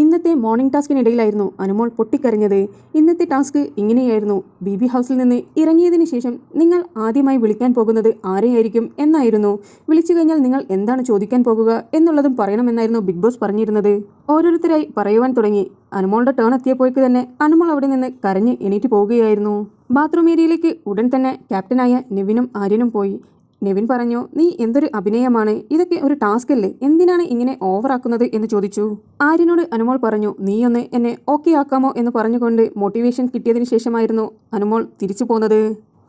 ഇന്നത്തെ മോർണിംഗ് ടാസ്കിനിടയിലായിരുന്നു അനുമോൾ പൊട്ടിക്കരഞ്ഞത്. ഇന്നത്തെ ടാസ്ക് ഇങ്ങനെയായിരുന്നു. ബിബി ഹൗസിൽ നിന്ന് ഇറങ്ങിയതിന് ശേഷം നിങ്ങൾ ആദ്യമായി വിളിക്കാൻ പോകുന്നത് ആരെയായിരിക്കും എന്നായിരുന്നു. വിളിച്ചു കഴിഞ്ഞാൽ നിങ്ങൾ എന്താണ് ചോദിക്കാൻ പോകുക എന്നുള്ളതും പറയണമെന്നായിരുന്നു ബിഗ് ബോസ് പറഞ്ഞിരുന്നത്. ഓരോരുത്തരായി പറയുവാൻ തുടങ്ങി. അനുമോളുടെ ടേൺ എത്തിയപ്പോഴേക്ക് തന്നെ അനുമോൾ അവിടെ നിന്ന് കരഞ്ഞ് എണീറ്റ് പോവുകയായിരുന്നു. ബാത്റൂം ഏരിയയിലേക്ക് ഉടൻ തന്നെ ക്യാപ്റ്റനായ നെവിനും ആര്യനും പോയി. നെവിൻ പറഞ്ഞു, നീ എന്തൊരു അഭിനയമാണ്, ഇതൊക്കെ ഒരു ടാസ്ക് അല്ലേ, എന്തിനാണ് ഇങ്ങനെ ഓവറാക്കുന്നത് എന്ന് ചോദിച്ചു. ആര്യനോട് അനുമോൾ പറഞ്ഞു, നീയൊന്ന് എന്നെ ഓക്കെ ആക്കാമോ എന്ന് പറഞ്ഞുകൊണ്ട് മോട്ടിവേഷൻ കിട്ടിയതിന് ശേഷമായിരുന്നു അനുമോൾ തിരിച്ചു പോന്നത്.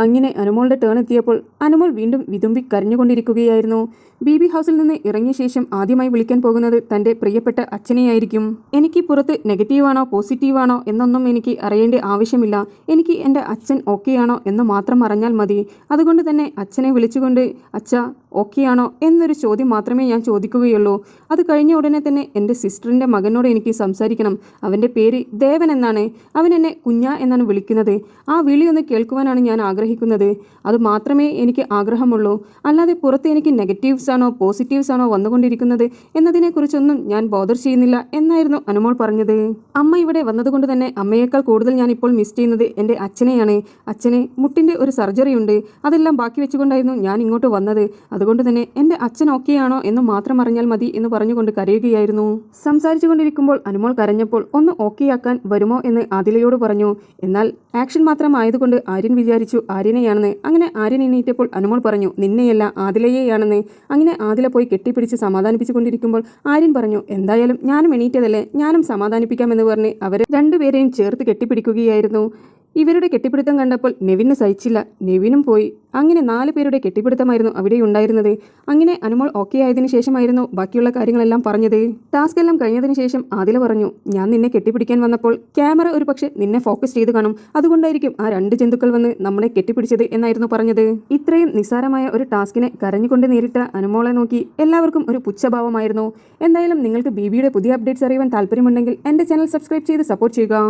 അങ്ങനെ അനുമോളുടെ ടേൺ എത്തിയപ്പോൾ അനുമോൾ വീണ്ടും വിതുമ്പി കരഞ്ഞുകൊണ്ടിരിക്കുകയായിരുന്നു. ബിബി ഹൗസിൽ നിന്ന് ഇറങ്ങിയ ശേഷം ആദ്യമായി വിളിക്കാൻ പോകുന്നത് തൻ്റെ പ്രിയപ്പെട്ട അച്ഛനെയായിരിക്കും. എനിക്ക് പുറത്ത് നെഗറ്റീവാണോ പോസിറ്റീവാണോ എന്നൊന്നും എനിക്ക് അറിയേണ്ട ആവശ്യമില്ല. എനിക്ക് എൻ്റെ അച്ഛൻ ഓക്കെയാണോ എന്ന് മാത്രം അറിഞ്ഞാൽ മതി. അതുകൊണ്ട് തന്നെ അച്ഛനെ വിളിച്ചുകൊണ്ട് അച്ഛാ ഓക്കെയാണോ എന്നൊരു ചോദ്യം മാത്രമേ ഞാൻ ചോദിക്കുകയുള്ളൂ. അത് കഴിഞ്ഞ ഉടനെ തന്നെ എൻ്റെ സിസ്റ്ററിൻ്റെ മകനോട് എനിക്ക് സംസാരിക്കണം. അവൻ്റെ പേര് ദേവൻ എന്നാണ്. അവൻ എന്നെ കുഞ്ഞ എന്നാണ് വിളിക്കുന്നത്. ആ വിളിയൊന്ന് കേൾക്കുവാനാണ് ഞാൻ ആഗ്രഹിക്കുന്നത്. അത് മാത്രമേ എനിക്ക് ആഗ്രഹമുള്ളൂ. അല്ലാതെ പുറത്ത് എനിക്ക് നെഗറ്റീവ്സ് ആണോ പോസിറ്റീവ്സ് ആണോ വന്നുകൊണ്ടിരിക്കുന്നത് എന്നതിനെക്കുറിച്ചൊന്നും ഞാൻ ബോദർ ചെയ്യുന്നില്ല എന്നായിരുന്നു അനുമോൾ പറഞ്ഞത്. അമ്മ ഇവിടെ വന്നതുകൊണ്ട് തന്നെ അമ്മയേക്കാൾ കൂടുതൽ ഞാൻ ഇപ്പോൾ മിസ് ചെയ്യുന്നത് എൻ്റെ അച്ഛനെയാണ്. അച്ഛന് മുട്ടിൻ്റെ ഒരു സർജറി ഉണ്ട്. അതെല്ലാം ബാക്കി വെച്ചുകൊണ്ടായിരുന്നു ഞാൻ ഇങ്ങോട്ട് വന്നത്. അതുകൊണ്ട് തന്നെ എൻ്റെ അച്ഛൻ ഓക്കെയാണോ എന്ന് മാത്രം അറിഞ്ഞാൽ മതി എന്ന് പറഞ്ഞുകൊണ്ട് കരയുകയായിരുന്നു. സംസാരിച്ചു കൊണ്ടിരിക്കുമ്പോൾ അനുമോൾ കരഞ്ഞപ്പോൾ ഒന്ന് ഓക്കെയാക്കാൻ വരുമോ എന്ന് ആദിലയോട് പറഞ്ഞു. എന്നാൽ ആക്ഷൻ മാത്രമായതുകൊണ്ട് ആര്യൻ വിചാരിച്ചു ആര്യനെയാണെന്ന്. അങ്ങനെ ആര്യൻ എണീറ്റപ്പോൾ അനുമോൾ പറഞ്ഞു, നിന്നെയല്ല ആദിലയെയാണെന്ന്. അങ്ങനെ ആദില പോയി കെട്ടിപ്പിടിച്ച് സമാധാനിപ്പിച്ചു കൊണ്ടിരിക്കുമ്പോൾ ആര്യൻ പറഞ്ഞു, എന്തായാലും ഞാനും എണീറ്റതല്ലേ, ഞാനും സമാധാനിപ്പിക്കാമെന്ന് പറഞ്ഞ് അവരെ രണ്ടുപേരെയും ചേർത്ത് കെട്ടിപ്പിടിക്കുകയായിരുന്നു. ഇവരുടെ കെട്ടിപ്പിടുത്തം കണ്ടപ്പോൾ നെവിന് സഹിച്ചില്ല. നെവിനും പോയി. അങ്ങനെ 4 പേരുടെ കെട്ടിപ്പിടുത്തമായിരുന്നു അവിടെ ഉണ്ടായിരുന്നത്. അങ്ങനെ അനുമോൾ ഓക്കെ ആയതിനു ശേഷമായിരുന്നു ബാക്കിയുള്ള കാര്യങ്ങളെല്ലാം പറഞ്ഞത്. ടാസ്ക് എല്ലാം കഴിഞ്ഞതിന് ശേഷം ആദില പറഞ്ഞു, ഞാൻ നിന്നെ കെട്ടിപ്പിടിക്കാൻ വന്നപ്പോൾ ക്യാമറ ഒരു പക്ഷെ നിന്നെ ഫോക്കസ് ചെയ്ത് കാണും. അതുകൊണ്ടായിരിക്കും ആ 2 ജന്തുക്കൾ വന്ന് നമ്മളെ കെട്ടിപ്പിടിച്ചത് എന്നായിരുന്നു പറഞ്ഞത്. ഇത്രയും നിസ്സാരമായ ഒരു ടാസ്കിനെ കരഞ്ഞുകൊണ്ട് നേരിട്ട അനുമോളെ നോക്കി എല്ലാവർക്കും ഒരു പുച്ഛഭാവമായിരുന്നു. എന്തായാലും നിങ്ങൾക്ക് ബിബിയുടെ പുതിയ അപ്ഡേറ്റ്സ് അറിയുവാൻ താല്പര്യമുണ്ടെങ്കിൽ എൻ്റെ ചാനൽ സബ്സ്ക്രൈബ് ചെയ്ത് സപ്പോർട്ട് ചെയ്യുക.